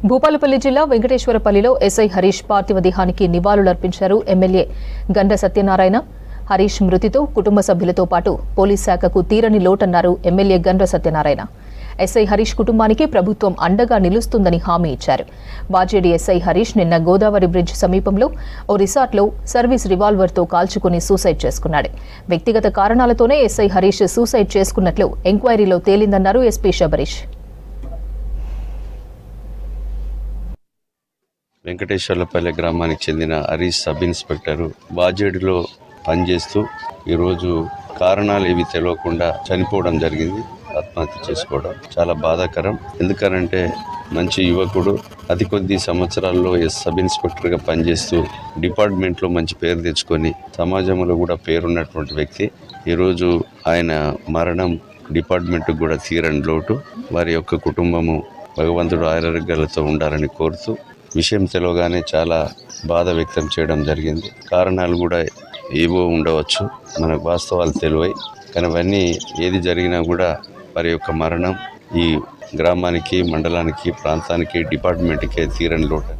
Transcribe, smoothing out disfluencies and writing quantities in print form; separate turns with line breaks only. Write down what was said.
భూపాలపల్లి జిల్లా వెంకటేశ్వరపల్లిలో ఎస్ఐ హరీష్ పార్థివ దేహానికి నివాళులర్పించారు ఎమ్మెల్యే గండ్ర సత్యనారాయణ. హరీష్ మృతితో కుటుంబ సభ్యులతో పాటు పోలీస్ శాఖకు తీరని లోటన్నారు ఎమ్మెల్యే గండ్ర సత్యనారాయణ. ఎస్ఐ హరీష్ కుటుంబానికి ప్రభుత్వం అండగా నిలుస్తుందని హామీ ఇచ్చారు. వాజేడి ఎస్ఐ హరీష్ నిన్న గోదావరి బ్రిడ్జ్ సమీపంలో ఓ రిసార్ట్లో సర్వీస్ రివాల్వర్తో కాల్చుకుని సూసైడ్ చేసుకున్నాడు. వ్యక్తిగత కారణాలతోనే ఎస్ఐ హరీష్ సూసైడ్ చేసుకున్నట్లు ఎంక్వైరీలో తేలిందన్నారు ఎస్పీ శబరీష్.
వెంకటేశ్వర్లపల్లి గ్రామానికి చెందిన హరీష్ సబ్ ఇన్స్పెక్టర్ వాజేడులో పనిచేస్తూ ఈరోజు కారణాలు ఏవి తెలియకుండా చనిపోవడం జరిగింది. ఆత్మహత్య చేసుకోవడం చాలా బాధాకరం. ఎందుకనంటే మంచి యువకుడు, అతి కొద్ది సంవత్సరాల్లో సబ్ ఇన్స్పెక్టర్గా పనిచేస్తూ డిపార్ట్మెంట్లో మంచి పేరు తెచ్చుకొని సమాజంలో కూడా పేరున్నటువంటి వ్యక్తి. ఈరోజు ఆయన మరణం డిపార్ట్మెంట్కు కూడా తీరని లోటు. వారి యొక్క కుటుంబము భగవంతుడు ఆరోగ్యాలతో ఉండాలని కోరుతూ విషయం తెలియగానే చాలా బాధ వ్యక్తం చేయడం జరిగింది. కారణాలు కూడా ఏవో ఉండవచ్చు, మనకు వాస్తవాలు తెలివై, కానీ అవన్నీ ఏది జరిగినా కూడా వారి యొక్క మరణం ఈ గ్రామానికి, మండలానికి, ప్రాంతానికి, డిపార్ట్మెంట్కే తీరని లోటు.